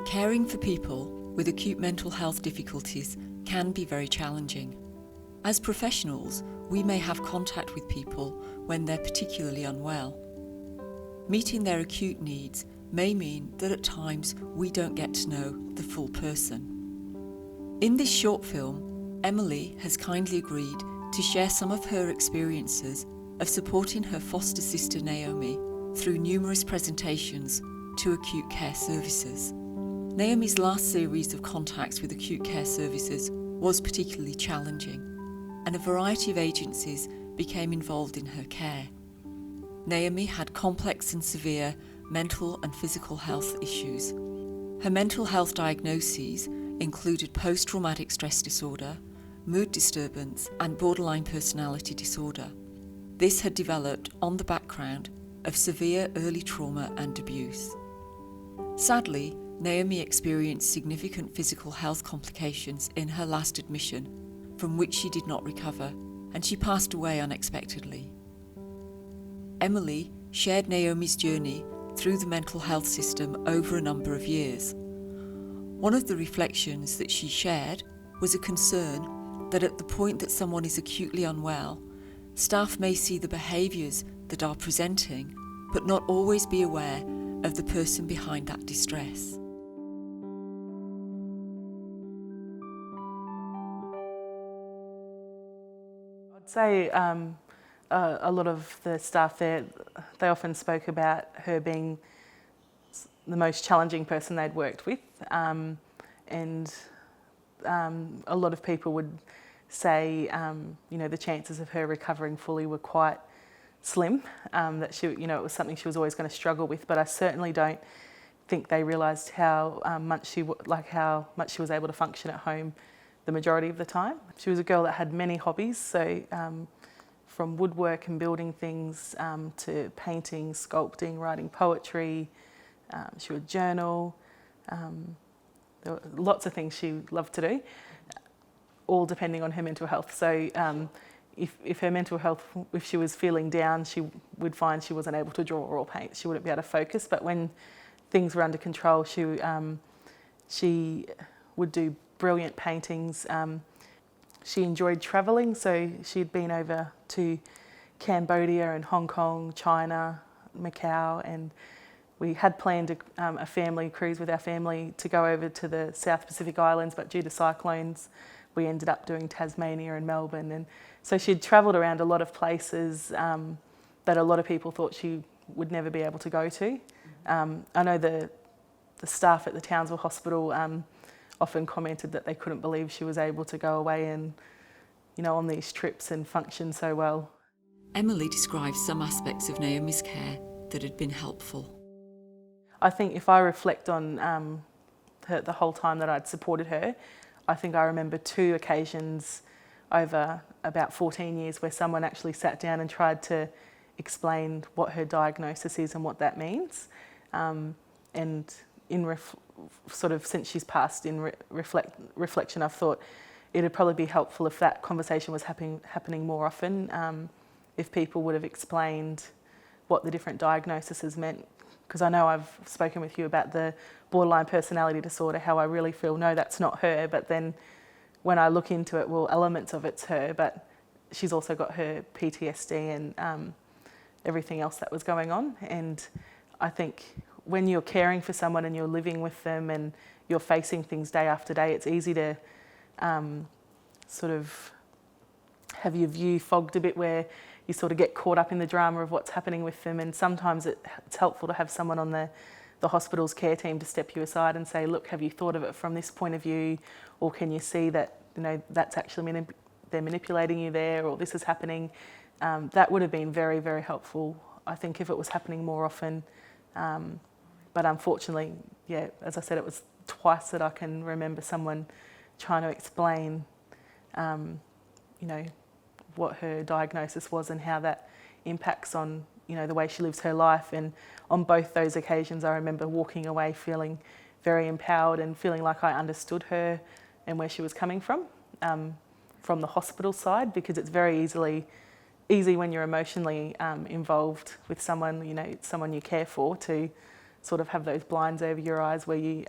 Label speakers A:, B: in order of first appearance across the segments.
A: Caring for people with acute mental health difficulties can be very challenging. As professionals, we may have contact with people when they're particularly unwell. Meeting their acute needs may mean that at times we don't get to know the full person. In this short film, Emily has kindly agreed to share some of her experiences of supporting her foster sister Naomi through numerous presentations to acute care services. Naomi's last series of contacts with acute care services was particularly challenging, and a variety of agencies became involved in her care. Naomi had complex and severe mental and physical health issues. Her mental health diagnoses included post-traumatic stress disorder, mood disturbance, and borderline personality disorder. This had developed on the background of severe early trauma and abuse. Sadly, Naomi experienced significant physical health complications in her last admission, from which she did not recover, and she passed away unexpectedly. Emily shared Naomi's journey through the mental health system over a number of years. One of the reflections that she shared was a concern that at the point that someone is acutely unwell, staff may see the behaviours that are presenting, but not always be aware of the person behind that distress.
B: I'd say a lot of the staff there, they often spoke about her being the most challenging person they'd worked with, and a lot of people would say, the chances of her recovering fully were quite slim, that she, it was something she was always going to struggle with, but I certainly don't think they realised how much she was able to function at home the majority of the time. She was a girl that had many hobbies, so from woodwork and building things to painting, sculpting, writing poetry. She would journal. There were lots of things she loved to do, all depending on her mental health. So if her mental health, if she was feeling down, she would find she wasn't able to draw or paint. She wouldn't be able to focus. But when things were under control, she would do brilliant paintings. She enjoyed travelling, so she'd been over to Cambodia and Hong Kong, China, Macau, and we had planned a family cruise with our family to go over to the South Pacific Islands, but due to cyclones, we ended up doing Tasmania and Melbourne. And so she'd travelled around a lot of places that a lot of people thought she would never be able to go to. I know the staff at the Townsville Hospital often commented that they couldn't believe she was able to go away and, on these trips and function so well.
A: Emily describes some aspects of Naomi's care that had been helpful.
B: I think if I reflect on the whole time that I'd supported her, I think I remember 2 occasions over about 14 years where someone actually sat down and tried to explain what her diagnosis is and what that means. And since she's passed, in reflection, I've thought it'd probably be helpful if that conversation was happening more often, if people would have explained what the different diagnoses meant. Because I know I've spoken with you about the borderline personality disorder, how I really feel, no, that's not her, but then when I look into it, well, elements of it's her, but she's also got her PTSD and everything else that was going on. And I think when you're caring for someone and you're living with them and you're facing things day after day, it's easy to sort of have your view fogged a bit, where you sort of get caught up in the drama of what's happening with them. And sometimes it's helpful to have someone on the hospital's care team to step you aside and say, look, have you thought of it from this point of view? Or can you see that, that's actually they're manipulating you there, or this is happening? That would have been very, very helpful, I think, if it was happening more often. But unfortunately, as I said, it was twice that I can remember someone trying to explain, what her diagnosis was and how that impacts on, the way she lives her life. And on both those occasions, I remember walking away feeling very empowered and feeling like I understood her and where she was coming from the hospital side, because it's very easy when you're emotionally involved with someone, someone you care for, to sort of have those blinds over your eyes where you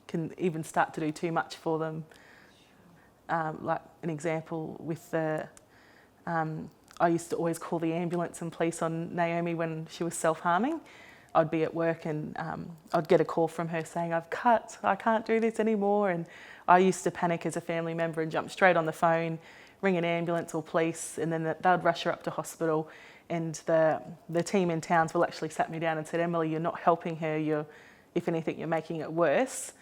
B: can even start to do too much for them. Like an example with I used to always call the ambulance and police on Naomi when she was self-harming. I'd be at work and I'd get a call from her saying, "I've cut, I can't do this anymore." And I used to panic as a family member and jump straight on the phone, ring an ambulance or police, and then they'd rush her up to hospital. And the team in Townsville actually sat me down and said, "Emily, you're not helping her. If anything, you're making it worse.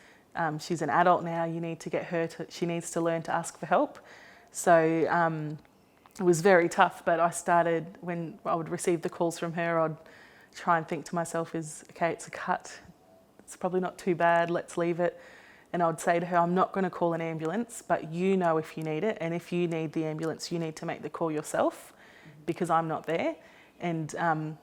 B: She's an adult now. You need to get her she needs to learn to ask for help." So it was very tough, but I started, when I would receive the calls from her, I'd try and think to myself, okay, it's a cut. It's probably not too bad. Let's leave it. And I'd say to her, "I'm not going to call an ambulance, but you know if you need it. And if you need the ambulance, you need to make the call yourself because I'm not there." And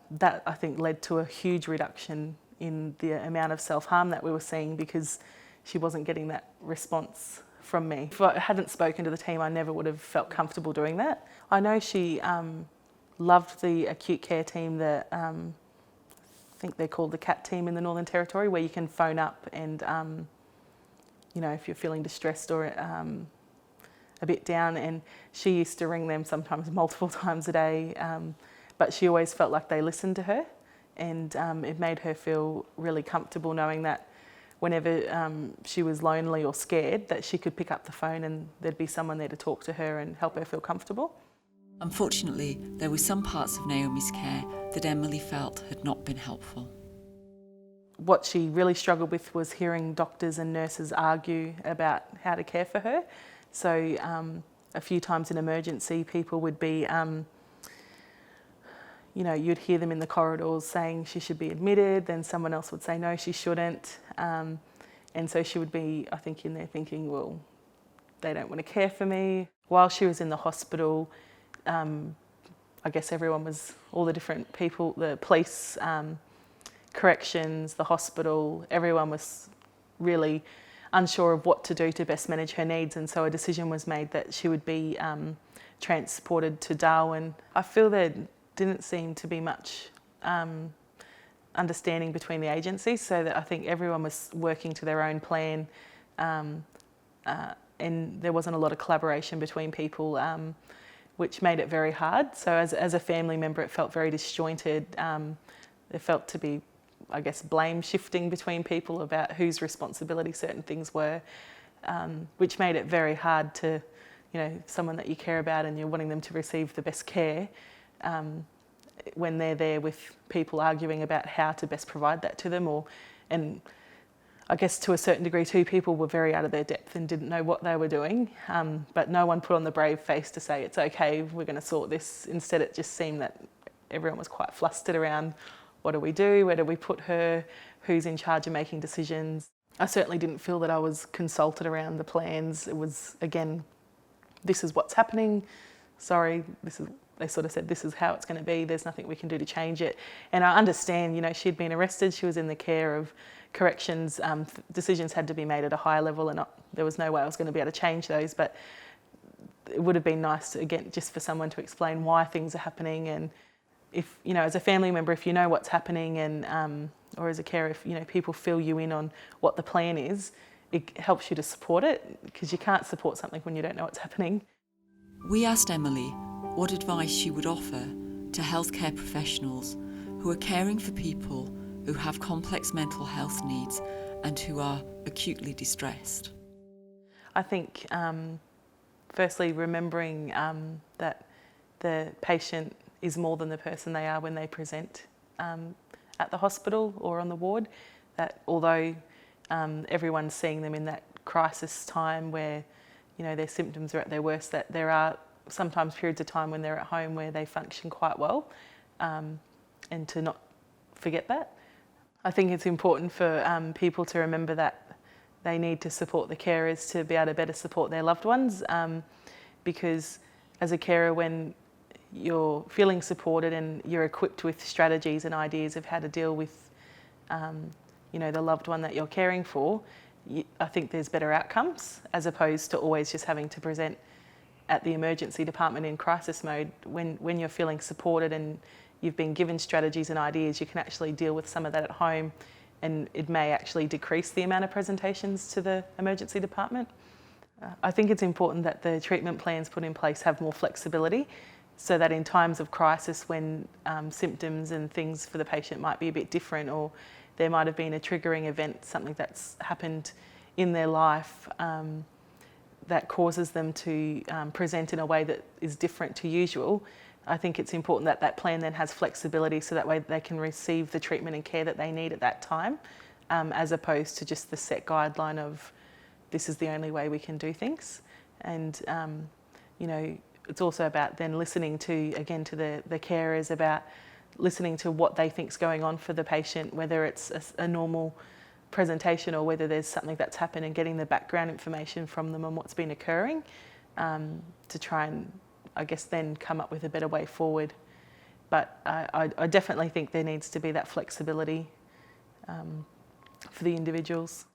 B: that, I think, led to a huge reduction in the amount of self-harm that we were seeing because she wasn't getting that response from me. If I hadn't spoken to the team, I never would have felt comfortable doing that. I know she loved the acute care team that I think they're called the CAT team in the Northern Territory, where you can phone up and, if you're feeling distressed or a bit down, and she used to ring them sometimes multiple times a day, but she always felt like they listened to her, and it made her feel really comfortable knowing that whenever she was lonely or scared, that she could pick up the phone and there'd be someone there to talk to her and help her feel comfortable.
A: Unfortunately, there were some parts of Naomi's care that Emily felt had not been helpful.
B: What she really struggled with was hearing doctors and nurses argue about how to care for her. So a few times in emergency, people would be, you'd hear them in the corridors saying she should be admitted, then someone else would say no, she shouldn't. And so she would be, I think, in there thinking, well, they don't want to care for me. While she was in the hospital, I guess all the different people, the police, corrections, the hospital, everyone was really unsure of what to do to best manage her needs, and so a decision was made that she would be transported to Darwin. I feel there didn't seem to be much understanding between the agencies, so that I think everyone was working to their own plan, and there wasn't a lot of collaboration between people, which made it very hard. So as a family member, it felt very disjointed. There felt to be, I guess, blame shifting between people about whose responsibility certain things were, which made it very hard to, someone that you care about and you're wanting them to receive the best care, when they're there with people arguing about how to best provide that to them. And I guess to a certain degree too, people were very out of their depth and didn't know what they were doing, but no one put on the brave face to say, "It's okay, we're going to sort this." Instead, it just seemed that everyone was quite flustered around, what do we do? Where do we put her? Who's in charge of making decisions? I certainly didn't feel that I was consulted around the plans. It was, again, this is what's happening. Sorry, they sort of said, this is how it's going to be. There's nothing we can do to change it. And I understand, she'd been arrested. She was in the care of corrections. Decisions had to be made at a higher level, and there was no way I was going to be able to change those. But it would have been nice to, again, just for someone to explain why things are happening. And if, as a family member, if you know what's happening, and or as a carer, if, people fill you in on what the plan is, it helps you to support it, because you can't support something when you don't know what's happening.
A: We asked Emily what advice she would offer to healthcare professionals who are caring for people who have complex mental health needs and who are acutely distressed.
B: I think, firstly, remembering that the patient is more than the person they are when they present at the hospital or on the ward, that although everyone's seeing them in that crisis time where, their symptoms are at their worst, that there are sometimes periods of time when they're at home where they function quite well, and to not forget that. I think it's important for people to remember that they need to support the carers to be able to better support their loved ones, because as a carer, when you're feeling supported and you're equipped with strategies and ideas of how to deal with the loved one that you're caring for, I think there's better outcomes, as opposed to always just having to present at the emergency department in crisis mode. When you're feeling supported and you've been given strategies and ideas, you can actually deal with some of that at home and it may actually decrease the amount of presentations to the emergency department. I think it's important that the treatment plans put in place have more flexibility, so that in times of crisis, when symptoms and things for the patient might be a bit different, or there might have been a triggering event, something that's happened in their life that causes them to present in a way that is different to usual, I think it's important that that plan then has flexibility, so that way they can receive the treatment and care that they need at that time, as opposed to just the set guideline of this is the only way we can do things. And you know, it's also about then listening to, again, to the carers, about listening to what they think's going on for the patient, whether it's a normal presentation or whether there's something that's happened, and getting the background information from them on what's been occurring, to try and, I guess, then come up with a better way forward. But I definitely think there needs to be that flexibility for the individuals.